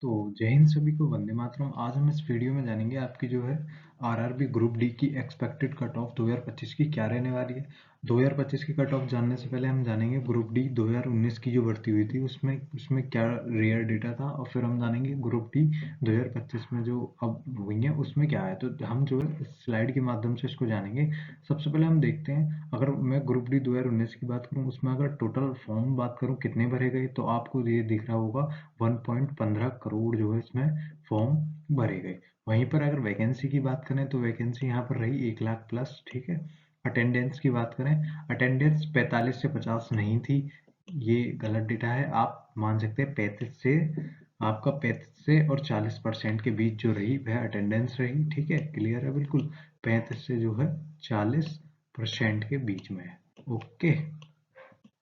तो जय हिंद सभी को, वंदे मातरम। आज हम इस वीडियो में जानेंगे आपकी जो है आरआरबी ग्रुप डी की एक्सपेक्टेड कट ऑफ 2025 की क्या रहने वाली है। 2025 की कट ऑफ जानने से पहले हम जानेंगे ग्रुप डी 2019 की जो भर्ती हुई थी उसमें उसमें क्या रेयर डेटा था, और फिर हम जानेंगे ग्रुप डी 2025 में जो अब हुई है उसमें क्या है। तो हम जो है स्लाइड के माध्यम से इसको जानेंगे। सबसे पहले हम देखते हैं, अगर मैं ग्रुप डी 2019 की बात करूं, उसमें अगर टोटल फॉर्म बात करूं कितने भरे गए, तो आपको ये दिख रहा होगा 1.15 करोड़ जो है इसमें फॉर्म भरे गए। वहीं पर अगर वैकेंसी की बात करें तो वैकेंसी यहाँ पर रही 1 लाख प्लस। ठीक है। अटेंडेंस की बात करें, अटेंडेंस 45 से 50 नहीं थी, ये गलत डेटा है। आप मान सकते हैं 35 से, आपका 35 से और 40% के बीच जो रही वह अटेंडेंस रही। ठीक है, क्लियर है बिल्कुल। 35 से जो है 40% के बीच में है। ओके,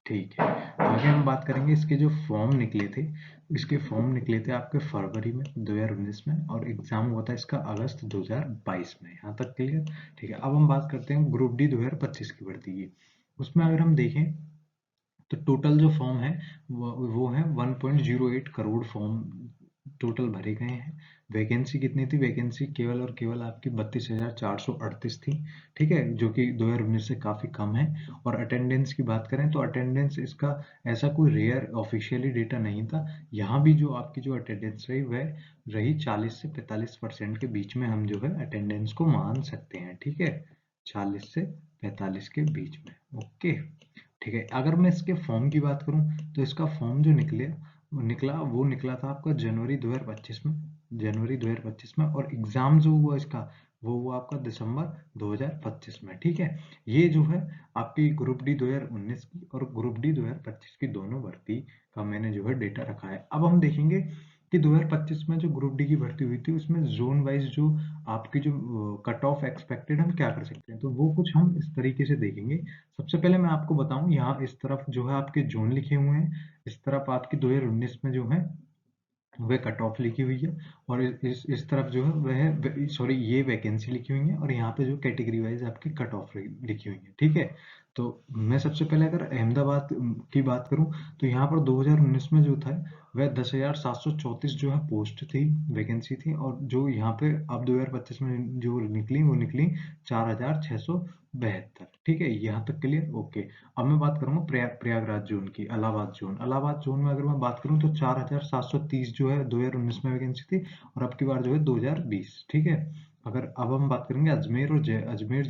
ठीक है। आगे हम बात करेंगे इसके जो फॉर्म निकले थे। इसके फॉर्म निकले थे आपके फरवरी में 2019 में, और एग्जाम हुआ था इसका अगस्त 2022 में। यहाँ तक क्लियर। ठीक है, अब हम बात करते हैं ग्रुप डी 2025 की भर्ती की। उसमें अगर हम देखें तो टोटल जो फॉर्म है वो है 1.08 करोड़ फॉर्म टोटल भरे गए हैं। वैकेंसी कितनी थी? वैकेंसी केवल और केवल आपकी 32,438 थी। ठीक है, जो कि 2019 से काफ़ी कम है। और अटेंडेंस की बात करें तो अटेंडेंस इसका ऐसा कोई रेयर ऑफिशियली डेटा नहीं था। यहाँ भी जो आपकी जो अटेंडेंस रही वह रही 40 से 45% के बीच में, हम जो है अटेंडेंस को मान सकते हैं। ठीक है, 40 से 45 के बीच में। ओके, ठीक है। अगर मैं इसके फॉर्म की बात करूं तो इसका फॉर्म जो वो निकला था आपका जनवरी 2025 में, जनवरी 2025 में। और एग्जाम जो हुआ इसका वो हुआ आपका दिसंबर 2025 में। ठीक है, ये जो है आपकी ग्रुप डी 2019 की और ग्रुप डी 2025 की दोनों भर्ती का मैंने जो है डेटा रखा है। अब हम देखेंगे कि 2025 में जो ग्रुप डी की भर्ती हुई थी उसमें जोन वाइज जो आपकी जो कट ऑफ एक्सपेक्टेड हम क्या कर सकते हैं, तो वो कुछ हम इस तरीके से देखेंगे। सबसे पहले मैं आपको बताऊं, यहाँ इस तरफ जो है आपके जोन लिखे हुए हैं, इस तरफ आपकी 2019 में जो है वह कट ऑफ लिखी हुई है, और इस तरफ जो है वह सॉरी ये वैकेंसी लिखी हुई है, और यहाँ पे जो कैटेगरी वाइज आपकी कट ऑफ लिखी हुई है। ठीक है, तो मैं सबसे पहले अगर अहमदाबाद की बात करूं तो यहाँ पर 2019 में जो था वह 10,734 जो है पोस्ट थी, वैकेंसी थी। और जो यहाँ पे अब 2025 में जो निकली वो निकली 4,672। ठीक है, यहाँ तक क्लियर। ओके, अब मैं बात करूंगा प्रयागराज जोन की, इलाहाबाद जोन में अगर मैं बात करूं तो 4,730 जो है 2019 में वैकेंसी थी, और अब की बार जो है 2020। ठीक है, अगर अब हम बात करेंगे अजमेर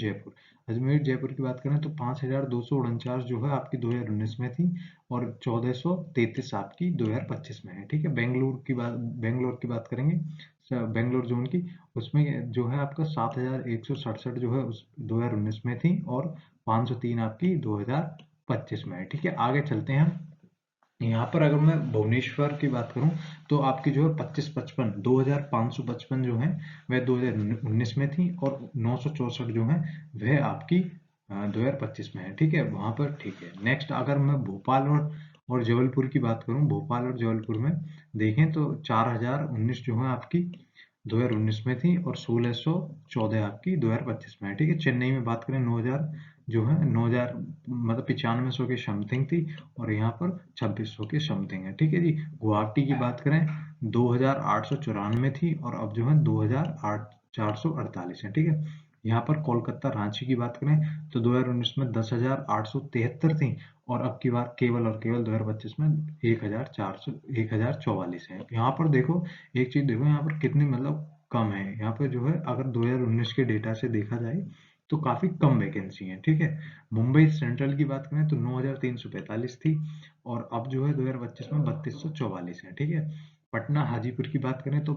जयपुर की बात करें तो 5,249 जो है आपकी 2019 में थी, और 1,433 आपकी 2025 में है। ठीक है, बेंगलोर की बात करेंगे, बेंगलोर जोन की, उसमें जो है आपका 7,167 जो है उस 2019 में थी, और 503 आपकी 2025 में है। ठीक है, आगे चलते हैं हम। यहाँ पर अगर मैं भुवनेश्वर की बात करूं तो आपकी जो है 2,555 जो है वह 2019 में थी, और 964 जो है वह आपकी 2025 में है। ठीक है, वहां पर। ठीक है, नेक्स्ट अगर मैं भोपाल और जबलपुर की बात करूं, भोपाल और जबलपुर में देखें तो 4,019 जो है आपकी 2019 में थी, और 1,614 आपकी 2025 में है। ठीक है, चेन्नई में बात करें 9,000 जो है 9,000 मतलब 9500 के समथिंग थी, और यहाँ पर 2600 के समथिंग है। ठीक है जी। गुवाहाटी की बात करें 2,894 थी, और अब जो है 2,448 है। ठीक है, यहाँ पर कोलकाता रांची की बात करें तो 2019 में 10,873 थी, और अब की बार केवल और केवल 2025 में 1,044 है। यहाँ पर देखो, एक चीज देखो, यहाँ पर कितनी मतलब कम है। यहाँ पर जो है अगर 2019 के डेटा से देखा जाए तो काफी कम वैकेंसी है। ठीक है, मुंबई सेंट्रल की बात करें तो 9,345 थी, और अब जो है 2025 में 3,244 है। ठीक है, पटना हाजीपुर की बात करें तो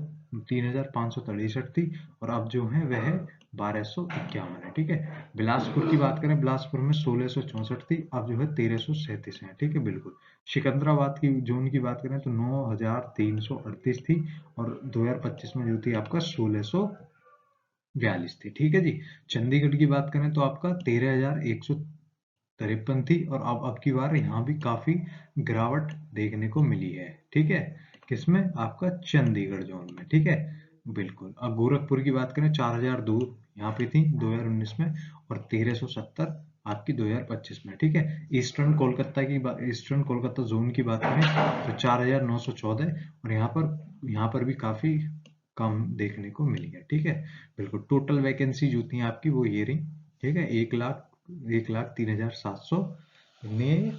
3,563 थी, और अब जो है वह 1,251 है। ठीक है, बिलासपुर की बात करें, बिलासपुर में 1,664 थी, अब जो है 1,337 है। ठीक है, बिल्कुल। सिकंदराबाद की जोन की बात करें तो 9,338 थी, और 2025 में जो थी आपका 1,642 थी। ठीक है जी। चंडीगढ़ की बात करें तो आपका 13,153 थी, और अब की बार यहाँ भी काफी गिरावट देखने को मिली है। ठीक है, किसमें? आपका चंडीगढ़ जोन में। ठीक है, बिल्कुल। अब गोरखपुर की बात करें 4,002 यहाँ पे थी 2019 में, और 1,370 आपकी 2025 में। ठीक है, ईस्टर्न कोलकाता जोन की बात करें तो 4,914, और यहाँ पर यहाँ पर भी काफी कम देखने को मिली है। ठीक है, बिल्कुल टोटल वैकेंसी जो थी आपकी वो ये रही। ठीक है, 1,03,769।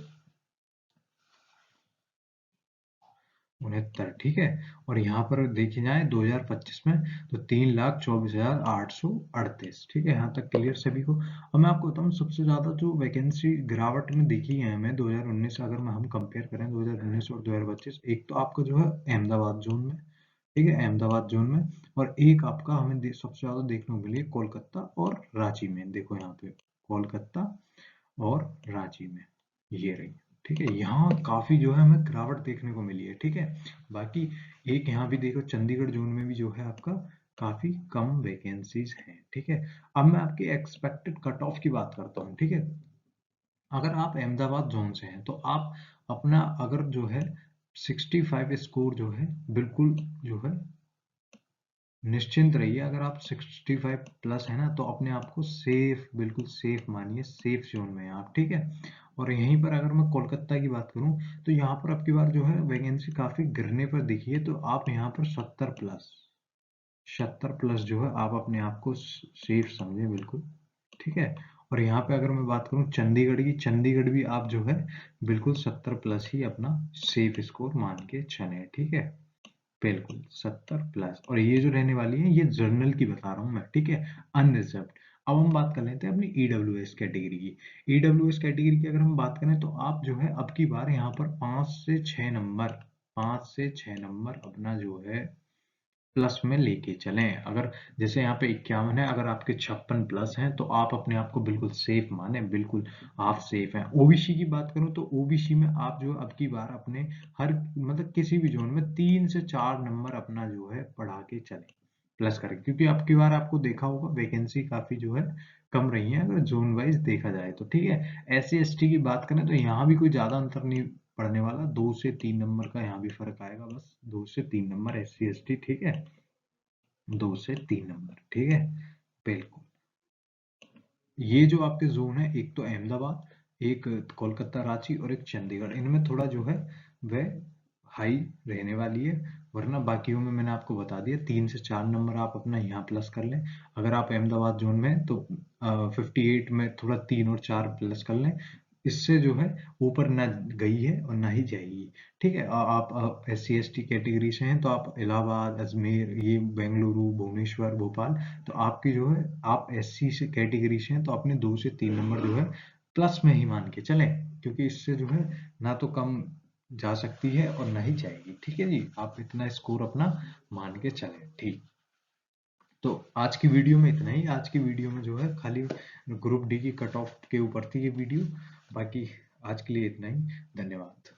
ठीक है, और यहाँ पर देखी जाए 2025 में तो 3,24,838। ठीक है, यहाँ तक क्लियर सभी को। अब मैं आपको बताऊँ सबसे ज्यादा जो वैकेंसी गिरावट में देखी है हमें 2019, अगर मैं हम कंपेयर करें 2019 और 2025, एक तो आपका जो है अहमदाबाद जोन में। ठीक है, अहमदाबाद जोन में, और एक आपका हमें सबसे ज्यादा देखने को मिली है कोलकाता और रांची में। देखो यहाँ पे कोलकाता और रांची में ये रही। ठीक है, यहाँ काफी जो है हमें गिरावट देखने को मिली है। ठीक है, बाकी एक यहाँ भी देखो चंडीगढ़ जोन में भी जो है आपका काफी कम वैकेंसीज हैं। ठीक है, अब मैं आपकी एक्सपेक्टेड कट ऑफ की बात करता हूँ। ठीक है, अगर आप अहमदाबाद जोन से हैं तो आप अपना अगर जो है 65 स्कोर जो है बिल्कुल जो है निश्चिंत रहिए। अगर आप 65 प्लस है ना तो अपने आप को सेफ, बिल्कुल सेफ मानिए, सेफ जोन में हैं आप। ठीक है, और यहीं पर अगर मैं कोलकाता की बात करूं तो यहाँ पर अब की बार जो है वैकेंसी काफी गिरने पर दिखी है, तो आप यहाँ पर 70 प्लस जो है आप अपने आप को सेफ समझे, बिल्कुल। ठीक है, और यहाँ पे अगर मैं बात करूँ चंडीगढ़ की, चंडीगढ़ भी आप जो है बिल्कुल 70 प्लस ही अपना सेफ स्कोर मान के चले। ठीक है, बिल्कुल 70 प्लस। और ये जो रहने वाली है ये जर्नल की बता रहा हूँ मैं। ठीक है, अनरिजर्व्ड। अब हम बात कर लेते हैं अपनी ईडब्ल्यूएस कैटेगरी की। ईडब्ल्यूएस कैटेगरी की अगर हम बात करें तो आप जो है अब की बार यहाँ पर 5 से 6 नंबर अपना जो है प्लस में लेके चलें। अगर जैसे यहाँ पे 51 है, अगर आपके 56 प्लस हैं तो आप अपने आप को बिल्कुल सेफ माने, बिल्कुल आप सेफ हैं। ओबीसी की बात करूं तो ओबीसी में आप जो अब की बार अपने हर मतलब किसी भी जोन में 3 से 4 नंबर अपना जो है बढ़ा के चले, प्लस करें, क्योंकि अब की बार आपको देखा होगा वैकेंसी काफी जो है कम रही है अगर जोन वाइज देखा जाए तो। ठीक है, SC ST की बात करें तो यहाँ भी कोई ज्यादा अंतर नहीं पड़ने वाला, 2 से 3 नंबर का यहाँ भी फर्क आएगा, बस 2 से 3 नंबर SC ST। ठीक है, 2 से 3 नंबर। ठीक है, बिल्कुल। ये जो आपके जोन है, एक तो अहमदाबाद, एक कोलकाता रांची और एक चंडीगढ़, इनमें थोड़ा जो है वह हाई रहने वाली है। वरना बाकियों में मैंने आपको बता दिया 3 से 4 नंबर आप अपना यहाँ प्लस कर लें। अगर आप अहमदाबाद जोन में हैं तो 58 में थोड़ा 3 और 4 प्लस कर लें। इससे जो है ऊपर ना गई है और ना ही जाएगी। ठीक है, आप SC ST कैटेगरी से हैं तो आप इलाहाबाद, अजमेर, ये बेंगलुरु, भुवनेश्वर, भोपाल, तो आपकी जो है आप SC से कैटेगरी से हैं तो अपने 2 से 3 नंबर जो है प्लस में ही मान के चलें, क्योंकि इससे जो है ना तो कम जा सकती है और ना ही जाएगी। ठीक है जी, आप इतना स्कोर अपना मान के चलें। ठीक, तो आज की वीडियो में इतना ही। आज की वीडियो में जो है खाली ग्रुप डी की कट ऑफ के ऊपर थी ये वीडियो। बाकी आज के लिए इतना ही। धन्यवाद।